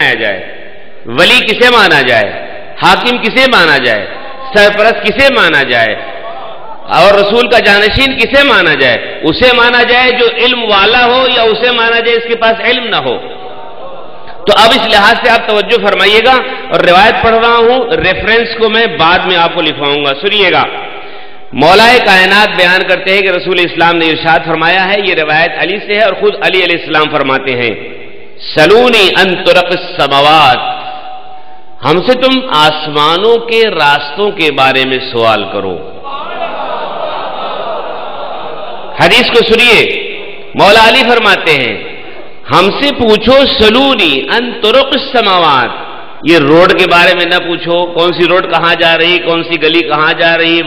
مانا جائے, ولی کسے مانا جائے, حاکم کسے مانا جائے, سرپرست کسے مانا جائے, اور رسول کا جانشین کسے مانا جائے؟ اسے مانا جائے جو علم والا ہو, یا اسے مانا جائے اس کے پاس علم نہ ہو؟ تو اب اس لحاظ سے آپ توجہ فرمائیے گا, اور روایت پڑھ رہا ہوں, ریفرنس کو میں بعد میں آپ کو لکھواؤں گا, سنیے گا. مولا کائنات بیان کرتے ہیں کہ رسول اسلام نے ارشاد فرمایا ہے, یہ روایت علی سے ہے اور خود علی علیہ السلام فرماتے ہیں, سلونی ان طرق السماوات, ہم سے تم آسمانوں کے راستوں کے بارے میں سوال کرو. حدیث کو سنیے, مولا علی فرماتے ہیں ہم سے پوچھو سلونی ان طرق السماوات, یہ روڈ کے بارے میں نہ پوچھو, کون سی روڈ کہاں جا رہی, کون سی گلی کہاں جا رہی,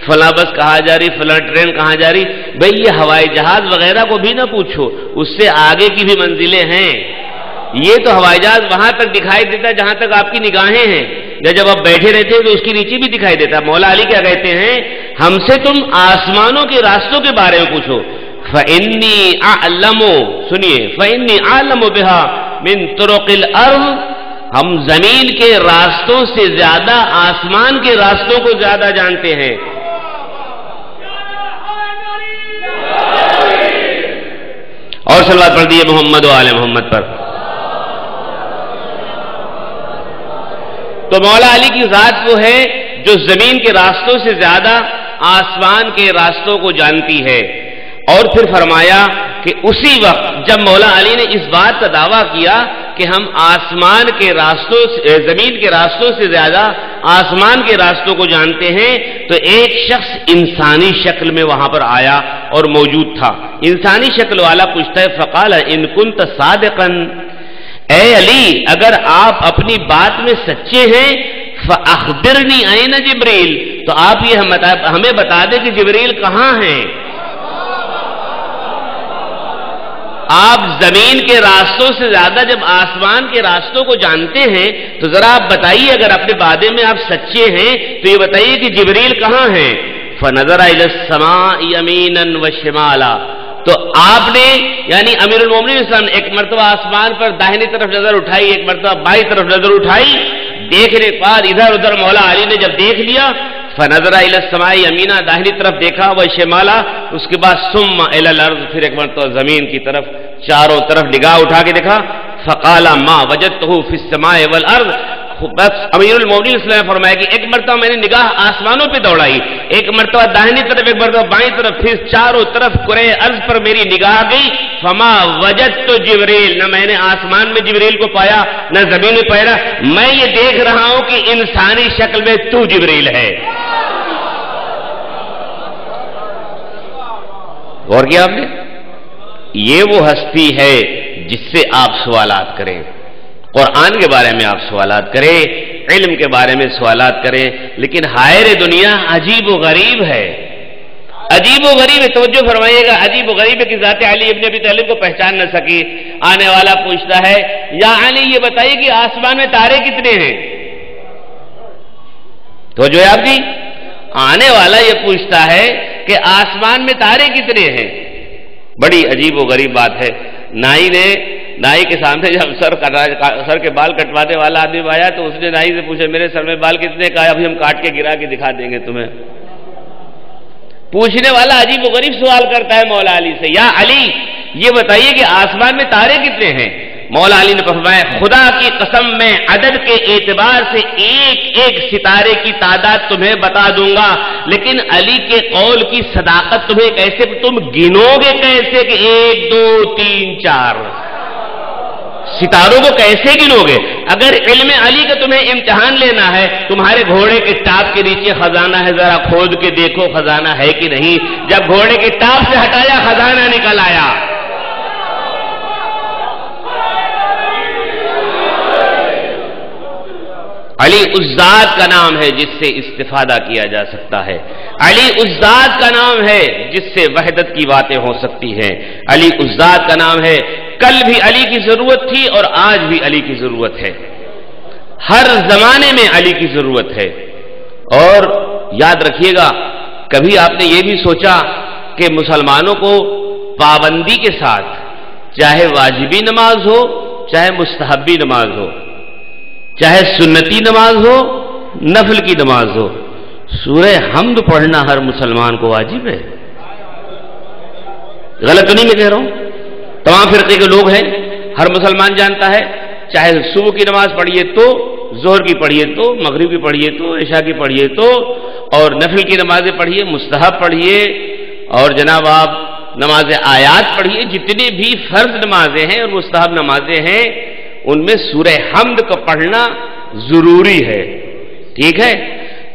فلاں بس کہاں جا رہی, فلاں ٹرین کہاں جا رہی. بھئی یہ ہوائی جہاز وغیرہ کو بھی نہ پوچھو, اس سے آگے کی بھی منزلیں ہیں. یہ تو ہوائی جہاز وہاں تک دکھائی دیتا ہے جہاں تک آپ کی نگاہیں ہیں, یا جب آپ بیٹھے رہتے ہیں تو اس کے نیچے بھی دکھائی دیتا ہے. مولا علی کیا کہتے ہیں, ہم سے تم آسمانوں کے راستوں کے بارے میں پوچھو. فَإِنِّي أَعْلَمُ, سنیے, فَإِنِّي أَعْلَمُ بِهَا مِن طُرُقِ الْأَرْضِ, ہم زمین کے راستوں سے زیادہ آسمان کے راستوں کو زیادہ جانتے ہیں. اور صلوات پڑھ دیے محمد و آل محمد پر. تو مولا علی کی ذات وہ ہے جو زمین کے راستوں سے زیادہ آسمان کے راستوں کو جانتی ہے. اور پھر فرمایا کہ اسی وقت جب مولا علی نے اس بات کا دعویٰ کیا کہ ہم آسمان کے راستوں سے, زمین کے راستوں سے زیادہ آسمان کے راستوں کو جانتے ہیں, تو ایک شخص انسانی شکل میں وہاں پر آیا اور موجود تھا. انسانی شکل والا پوچھتا ہے, فقال ان کنت صادقا, اے علی اگر آپ اپنی بات میں سچے ہیں, فاخبرنی این جبریل, تو آپ یہ ہمیں بتا دیں کہ جبریل کہاں ہیں. آپ زمین کے راستوں سے زیادہ جب آسمان کے راستوں کو جانتے ہیں, تو ذرا آپ بتائیے, اگر اپنے وعدے میں آپ سچے ہیں تو یہ بتائیے کہ جبریل کہاں ہیں. فنظر الی السماء یمینا وشمالا, تو آپ نے یعنی امیر المومنین اسلام نے ایک مرتبہ آسمان پر داہنی طرف نظر اٹھائی, ایک مرتبہ بائیں طرف نظر اٹھائی. دیکھنے کے بعد ادھر ادھر مولا علی نے جب دیکھ لیا, فنظر الی السماء یمینا, داہنی طرف دیکھا, وشمالا, اس کے بعد ثم الی الارض, پھر ایک مرتبہ زمین کی طرف چاروں طرف نگاہ اٹھا کے دیکھا. فقال ما وجدته فی السماء والارض, بس امیر المومنین صلی اللہ علیہ وسلم نے فرمایا کہ ایک مرتبہ میں نے نگاہ آسمانوں پہ دوڑائی, ایک مرتبہ داہنی طرف, ایک مرتبہ بائیں طرف, پھر چاروں طرف کرے ارض پر میری نگاہ گئی. فما وجدت جبریل, نہ میں نے آسمان میں جبریل کو پایا نہ زمین میں پایا. میں یہ دیکھ رہا ہوں کہ انسانی شکل میں تو جبریل ہے. غور کیا آپ نے, یہ وہ ہستی ہے جس سے آپ سوالات کریں, قرآن کے بارے میں آپ سوالات کریں, علم کے بارے میں سوالات کریں. لیکن حائر دنیا عجیب و غریب ہے, عجیب و غریب ہے. توجہ فرمائیے گا, عجیب و غریب ہے کہ ذات علی ابن ابی طالب کو پہچان نہ سکی. آنے والا پوچھتا ہے, یا علی یہ بتائیے کہ آسمان میں تارے کتنے ہیں. توجہ ہے آپ کی, آنے والا یہ پوچھتا ہے کہ آسمان میں تارے کتنے ہیں. بڑی عجیب و غریب بات ہے. نائی کے سامنے جب سر کے بال کٹوانے والا آدمی آیا تو اس نے نائی سے پوچھا, میرے سر میں بال کتنے کا, ابھی ہم کاٹ کے گرا کے دکھا دیں گے تمہیں. پوچھنے والا عجیب و غریب سوال کرتا ہے مولا علی سے, یا علی یہ بتائیے کہ آسمان میں تارے کتنے ہیں. مولا علی نے فرمایا, خدا کی قسم میں عدد کے اعتبار سے ایک ایک ستارے کی تعداد تمہیں بتا دوں گا, لیکن علی کے قول کی صداقت تمہیں کیسے, تم گنو گے کیسے کہ 1 2 3 4 ستاروں کو کیسے گنو گے. اگر علم علی کا تمہیں امتحان لینا ہے, تمہارے گھوڑے کے ٹاپ کے نیچے خزانہ ہے, ذرا کھود کے دیکھو خزانہ ہے کہ نہیں. جب گھوڑے کے ٹاپ سے ہٹایا خزانہ نکل آیا. علی اس ذات کا نام ہے جس سے استفادہ کیا جا سکتا ہے. علی اس ذات کا نام ہے جس سے وحدت کی باتیں ہو سکتی ہیں. علی اس ذات کا نام ہے, کل بھی علی کی ضرورت تھی اور آج بھی علی کی ضرورت ہے. ہر زمانے میں علی کی ضرورت ہے. اور یاد رکھیے گا, کبھی آپ نے یہ بھی سوچا کہ مسلمانوں کو پابندی کے ساتھ, چاہے واجبی نماز ہو چاہے مستحبی نماز ہو، چاہے سنتی نماز ہو، نفل کی نماز ہو، سورہ حمد پڑھنا ہر مسلمان کو واجب ہے۔ غلط تو نہیں میں کہہ رہا ہوں؟ تمام فرقے کے لوگ ہیں، ہر مسلمان جانتا ہے، چاہے صبح کی نماز پڑھیے تو، ظہر کی پڑھیے تو، مغرب کی پڑھیے تو، عشاء کی پڑھیے تو، اور نفل کی نمازیں پڑھیے، مستحب پڑھیے، اور جناب آپ نماز آیات پڑھیے، جتنی بھی فرض نمازیں ہیں اور مستحب نمازیں ہیں ان میں سورہ حمد کو پڑھنا ضروری ہے، ٹھیک ہے؟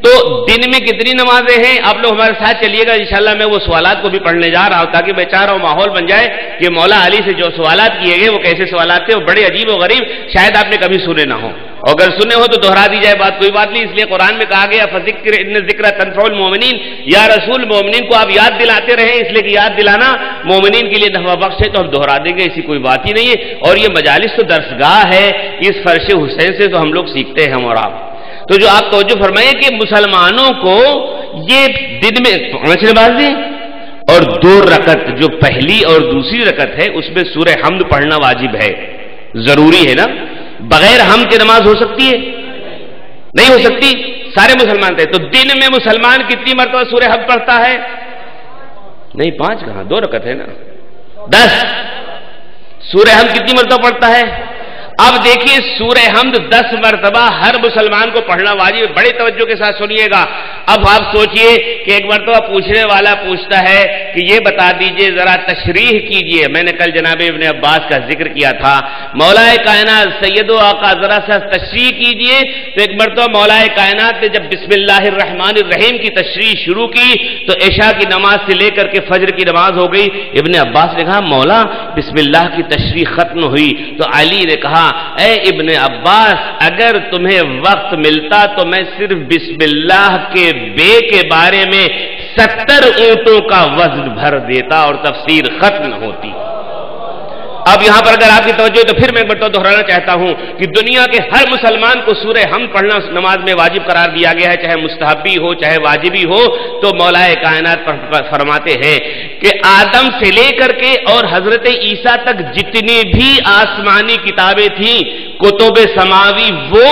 تو دن میں کتنی نمازیں ہیں؟ آپ لوگ ہمارے ساتھ چلیے گا، انشاءاللہ میں وہ سوالات کو بھی پڑھنے جا رہا ہوں، تاکہ میں چاہ رہا ہوں ماحول بن جائے کہ مولا علی سے جو سوالات کیے گئے وہ کیسے سوالات تھے، وہ بڑے عجیب و غریب، شاید آپ نے کبھی سنے نہ ہو، اور اگر سنے ہو تو دہرا دی جائے بات، کوئی بات نہیں، اس لیے قرآن میں کہا گیا فذکر ان ذکر تنفع المؤمنین، یا رسول مومنین کو آپ یاد دلاتے رہیں، اس لیے کہ یاد دلانا مومنین کے لیے نفع بخش ہے، تو ہم دہرا دیں گے، ایسی کوئی بات ہی نہیں ہے، اور یہ مجالس تو درسگاہ ہے، اس فرش حسین سے تو ہم لوگ سیکھتے ہیں ہم اور آپ۔ تو جو آپ توجہ فرمائیں کہ مسلمانوں کو یہ دن میں 5 نمازیں اور 2 رکعت جو پہلی اور دوسری رکعت ہے اس میں سورہ حمد پڑھنا واجب ہے، ضروری ہے نا؟ بغیر حمد کی نماز ہو سکتی ہے؟ نہیں ہو سکتی، سارے مسلمان تھے، تو دن میں مسلمان کتنی مرتبہ سورہ حمد پڑھتا ہے؟ نہیں 5 کہاں، 2 رکعت ہے نا، 10۔ سورہ حمد کتنی مرتبہ پڑھتا ہے؟ اب دیکھیے سورہ حمد 10 مرتبہ ہر مسلمان کو پڑھنا واجب ہے، بڑی توجہ کے ساتھ سنیے گا۔ اب آپ سوچئے کہ ایک مرتبہ پوچھنے والا پوچھتا ہے کہ یہ بتا دیجئے، ذرا تشریح کیجئے، میں نے کل جناب ابن عباس کا ذکر کیا تھا، مولا کائنات سید و آقا ذرا سا تشریح کیجئے، تو ایک مرتبہ مولا کائنات نے جب بسم اللہ الرحمن الرحیم کی تشریح شروع کی تو عشاء کی نماز سے لے کر کے فجر کی نماز ہو گئی۔ ابن عباس نے کہا مولا بسم اللہ کی تشریح ختم ہوئی، تو علی نے کہا اے ابن عباس اگر تمہیں وقت ملتا تو میں صرف بسم اللہ کے بے کے بارے میں 70 اونٹوں کا وزن بھر دیتا اور تفسیر ختم ہوتی۔ اب یہاں پر اگر آپ کی توجہ تو پھر میں دہرانا چاہتا ہوں کہ دنیا کے ہر مسلمان کو سورہ حمد پڑھنا نماز میں واجب قرار دیا گیا ہے، چاہے مستحبی ہو چاہے واجبی ہو۔ تو مولا کائنات فرماتے ہیں کہ آدم سے لے کر کے اور حضرت عیسیٰ تک جتنی بھی آسمانی کتابیں تھیں، کتب سماوی وہ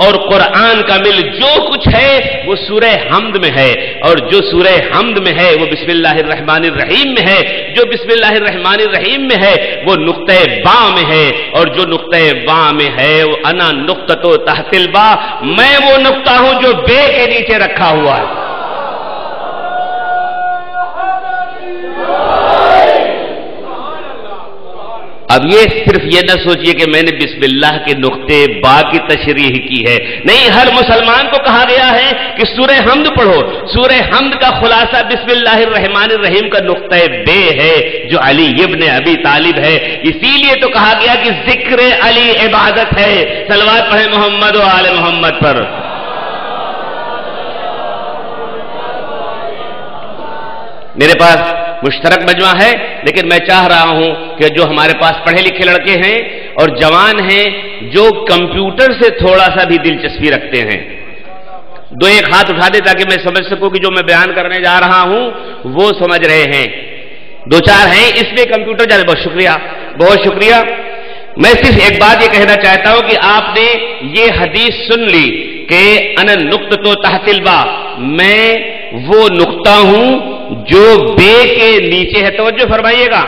اور قرآن کا مل جو کچھ ہے وہ سورہ حمد میں ہے، اور جو سورہ حمد میں ہے وہ بسم اللہ الرحمن الرحیم میں ہے، جو بسم اللہ الرحمن الرحیم میں ہے وہ نقطہ با میں ہے، اور جو نقطہ با میں ہے وہ انا نقطۃ تحت البا، میں وہ نقطہ ہوں جو بے کے نیچے رکھا ہوا ہے۔ اب یہ صرف یہ نہ سوچئے کہ میں نے بسم اللہ کے نقطے با کی تشریح کی ہے، نہیں، ہر مسلمان کو کہا گیا ہے کہ سورہ حمد پڑھو۔ سورہ حمد کا خلاصہ بسم اللہ الرحمن الرحیم کا نقطہ بے ہے جو علی ابن ابی طالب ہے، اسی لیے تو کہا گیا کہ ذکر علی عبادت ہے۔ صلوات پڑھیں محمد و آل محمد پر۔ میرے پاس مشترک مجمع ہے، لیکن میں چاہ رہا ہوں کہ جو ہمارے پاس پڑھے لکھے لڑکے ہیں اور جوان ہیں جو کمپیوٹر سے تھوڑا سا بھی دلچسپی رکھتے ہیں، 2-1 ہاتھ اٹھا دے تاکہ میں سمجھ سکوں کہ جو میں بیان کرنے جا رہا ہوں وہ سمجھ رہے ہیں۔ 2-4 ہیں اس میں کمپیوٹر جانے، بہت شکریہ بہت شکریہ۔ میں صرف ایک بات یہ کہنا چاہتا ہوں کہ آپ نے یہ حدیث سن لی کہ انا نقطۃ تحت البا، میں وہ نقطہ ہوں جو بے کے نیچے ہے۔ توجہ فرمائیے گا،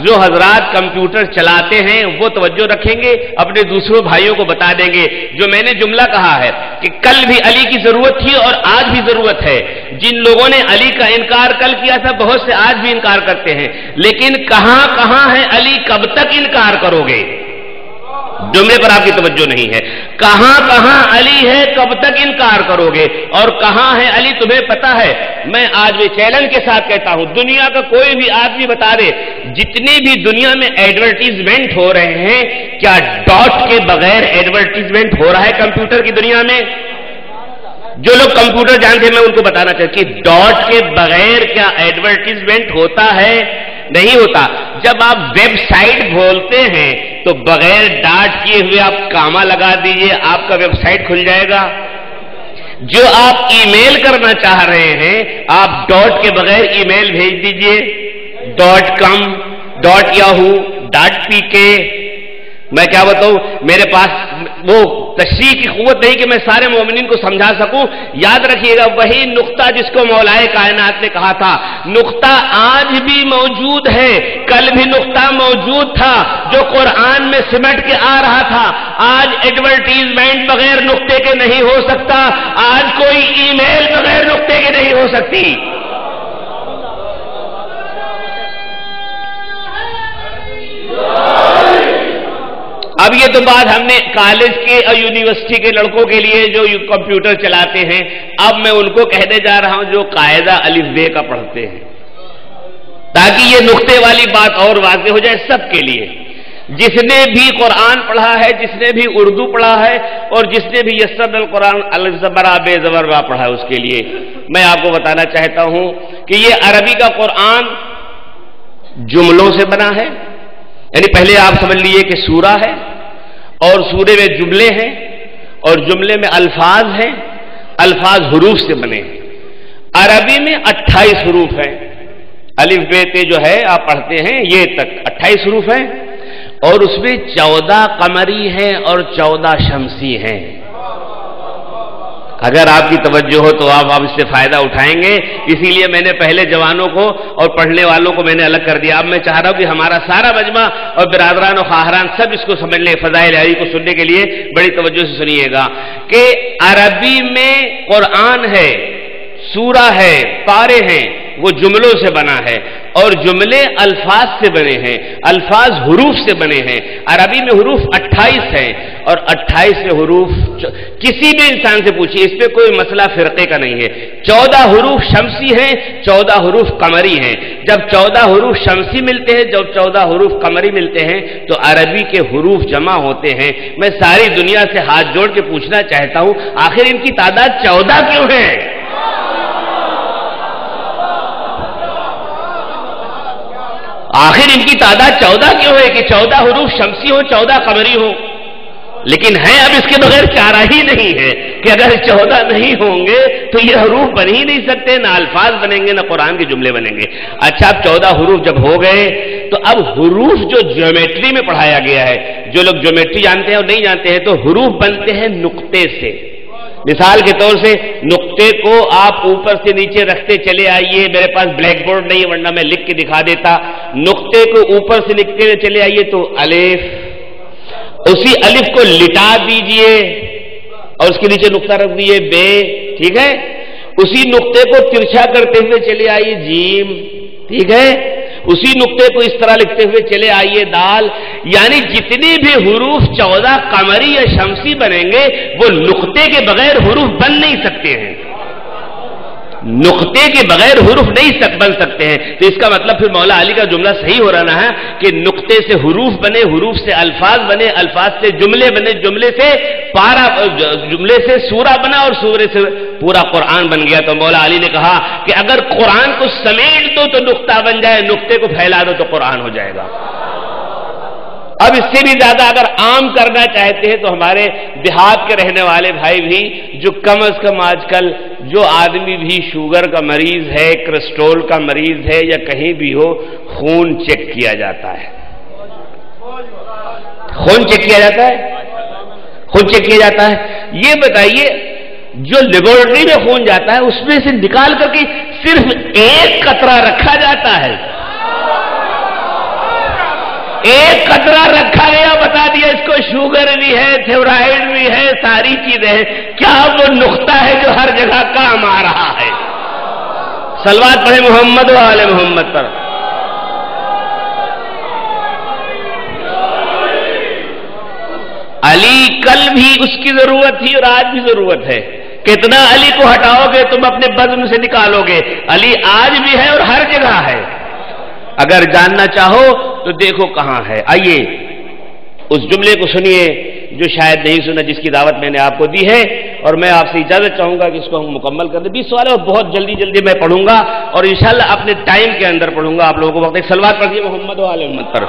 جو حضرات کمپیوٹر چلاتے ہیں وہ توجہ رکھیں گے، اپنے دوسروں بھائیوں کو بتا دیں گے جو میں نے جملہ کہا ہے کہ کل بھی علی کی ضرورت تھی اور آج بھی ضرورت ہے۔ جن لوگوں نے علی کا انکار کل کیا تھا بہت سے آج بھی انکار کرتے ہیں، لیکن کہاں کہاں ہے علی، کب تک انکار کرو گے؟ جملے پر آپ کی توجہ نہیں ہے۔ کہاں کہاں علی ہے، کب تک انکار کرو گے؟ اور کہاں ہے علی تمہیں پتا ہے؟ میں آج بھی چیلنج کے ساتھ کہتا ہوں، دنیا کا کوئی بھی آدمی بتا دے جتنے بھی دنیا میں ایڈورٹیزمنٹ ہو رہے ہیں، کیا ڈاٹ کے بغیر ایڈورٹیزمنٹ ہو رہا ہے کمپیوٹر کی دنیا میں؟ جو لوگ کمپیوٹر جانتے ہیں میں ان کو بتانا چاہتا ہوں کہ ڈاٹ کے بغیر کیا ایڈورٹیزمنٹ ہوتا ہے؟ نہیں ہوتا۔ جب آپ ویب سائٹ کھولتے ہیں تو بغیر ڈاٹ کیے ہوئے آپ کاما لگا دیجئے، آپ کا ویب سائٹ کھل جائے گا۔ جو آپ ای میل کرنا چاہ رہے ہیں آپ ڈاٹ کے بغیر ای میل بھیج دیجئے، .com .yahoo .pk میں کیا بتاؤں، میرے پاس وہ تشریح کی قوت نہیں کہ میں سارے مومنین کو سمجھا سکوں۔ یاد رکھیے گا وہی نقطہ جس کو مولائے کائنات نے کہا تھا، نقطہ آج بھی موجود ہے، کل بھی نقطہ موجود تھا جو قرآن میں سمٹ کے آ رہا تھا۔ آج ایڈورٹیزمنٹ بغیر نقطے کے نہیں ہو سکتا، آج کوئی ای میل بغیر نقطے کے نہیں ہو سکتی۔ اب یہ تو بات ہم نے کالج کے اور یونیورسٹی کے لڑکوں کے لیے جو کمپیوٹر چلاتے ہیں، اب میں ان کو کہنے جا رہا ہوں جو قاعدہ الف ب کا پڑھتے ہیں، تاکہ یہ نقطے والی بات اور واضح ہو جائے سب کے لیے۔ جس نے بھی قرآن پڑھا ہے، جس نے بھی اردو پڑھا ہے، اور جس نے بھی یسر القرآن الف زبر ب زبر با پڑھا ہے، اس کے لیے میں آپ کو بتانا چاہتا ہوں کہ یہ عربی کا قرآن جملوں سے بنا ہے، یعنی پہلے آپ سمجھ لیجیے کہ سورہ ہے اور سورے میں جملے ہیں اور جملے میں الفاظ ہیں، الفاظ حروف سے بنے ہیں۔ عربی میں 28 حروف ہیں، الف ب ت جو ہے آپ پڑھتے ہیں یہ تک 28 حروف ہیں، اور اس میں 14 قمری ہیں اور 14 شمسی ہیں۔ اگر آپ کی توجہ ہو تو آپ اس سے فائدہ اٹھائیں گے، اسی لیے میں نے پہلے جوانوں کو اور پڑھنے والوں کو میں نے الگ کر دیا۔ اب میں چاہ رہا ہوں کہ ہمارا سارا مجمع اور برادران و خواہران سب اس کو سمجھ لیں، فضائل علی کو سننے کے لیے بڑی توجہ سے سنیے گا کہ عربی میں قرآن ہے، سورہ ہے، پارے ہیں، وہ جملوں سے بنا ہے، اور جملے الفاظ سے بنے ہیں، الفاظ حروف سے بنے ہیں۔ عربی میں حروف 28 ہیں، اور 28 سے حروف کسی بھی انسان سے پوچھیے، اس پہ کوئی مسئلہ فرقے کا نہیں ہے۔ 14 حروف شمسی ہیں، 14 حروف قمری ہیں۔ جب 14 حروف شمسی ملتے ہیں، جب 14 حروف قمری ملتے ہیں تو عربی کے حروف جمع ہوتے ہیں۔ میں ساری دنیا سے ہاتھ جوڑ کے پوچھنا چاہتا ہوں، آخر ان کی تعداد 14 کیوں ہے؟ آخر ان کی تعداد 14 کیوں ہے کہ 14 حروف شمسی ہو، 14 قمری ہو؟ لیکن ہے اب اس کے بغیر چارہ ہی نہیں ہے کہ اگر 14 نہیں ہوں گے تو یہ حروف بن ہی نہیں سکتے، نہ الفاظ بنیں گے نہ قرآن کے جملے بنیں گے۔ اچھا اب 14 حروف جب ہو گئے تو اب حروف جو جیومیٹری میں پڑھایا گیا ہے، جو لوگ جیومیٹری جانتے ہیں اور نہیں جانتے ہیں، تو حروف بنتے ہیں نقطے سے۔ مثال کے طور سے نقطے کو آپ اوپر سے نیچے رکھتے چلے آئیے، میرے پاس بلیک بورڈ نہیں ہے ورنہ میں لکھ کے دکھا دیتا۔ نقطے کو اوپر سے لکھتے ہوئے چلے آئیے تو الف، اسی الف کو لٹا دیجئے اور اس کے نیچے نقطہ رکھ دیجئے بے، ٹھیک ہے؟ اسی نقطے کو ترچھا کرتے ہوئے چلے آئیے جیم، ٹھیک ہے؟ اسی نقطے کو اس طرح لکھتے ہوئے چلے آئیے دال۔ یعنی جتنے بھی حروف 14 قمری یا شمسی بنیں گے وہ نقطے کے بغیر حروف بن نہیں سکتے ہیں، نقطے کے بغیر حروف نہیں بن سکتے ہیں۔ تو اس کا مطلب پھر مولا علی کا جملہ صحیح ہو رہا ہے کہ نقطے سے حروف بنے، حروف سے الفاظ بنے، الفاظ سے جملے بنے، جملے سے پارا، جملے سے سورہ بنا اور سورے سے پورا قرآن بن گیا۔ تو مولا علی نے کہا کہ اگر قرآن کو سمیٹ دو تو نقطہ بن جائے، نقطے کو پھیلا دو تو قرآن ہو جائے گا۔ اب اس سے بھی زیادہ اگر عام کرنا چاہتے ہیں تو ہمارے دیہات کے رہنے والے بھائی بھی، جو کم از کم آج کل جو آدمی بھی شوگر کا مریض ہے، کولسٹرول کا مریض ہے یا کہیں بھی ہو، خون چیک کیا جاتا ہے، خون چیک کیا جاتا ہے، خون چیک کیا جاتا ہے۔ یہ بتائیے جو لیبورٹری میں خون جاتا ہے اس میں سے نکال کر کے صرف ایک قطرہ رکھا جاتا ہے، ایک قطرہ رکھا گیا، بتا دیا اس کو شوگر بھی ہے، تھائرائیڈ بھی ہے، ساری چیزیں ہیں۔ کیا وہ نقطہ ہے جو ہر جگہ کام آ رہا ہے؟ صلوات پڑھے محمد و آل محمد پر۔ علی کل بھی اس کی ضرورت تھی اور آج بھی ضرورت ہے۔ کتنا علی کو ہٹاؤ گے تم اپنے بزم سے نکالو گے، علی آج بھی ہے اور ہر جگہ ہے۔ اگر جاننا چاہو تو دیکھو کہاں ہے۔ آئیے اس جملے کو سنیے جو شاید نہیں سنا، جس کی دعوت میں نے آپ کو دی ہے، اور میں آپ سے اجازت چاہوں گا کہ اس کو ہم مکمل کر دیں۔ 20 سوال ہے اور بہت جلدی جلدی میں پڑھوں گا اور انشاءاللہ اپنے ٹائم کے اندر پڑھوں گا۔ آپ لوگوں کو وقت ایک صلوات پڑھیے محمد و آل محمد پر۔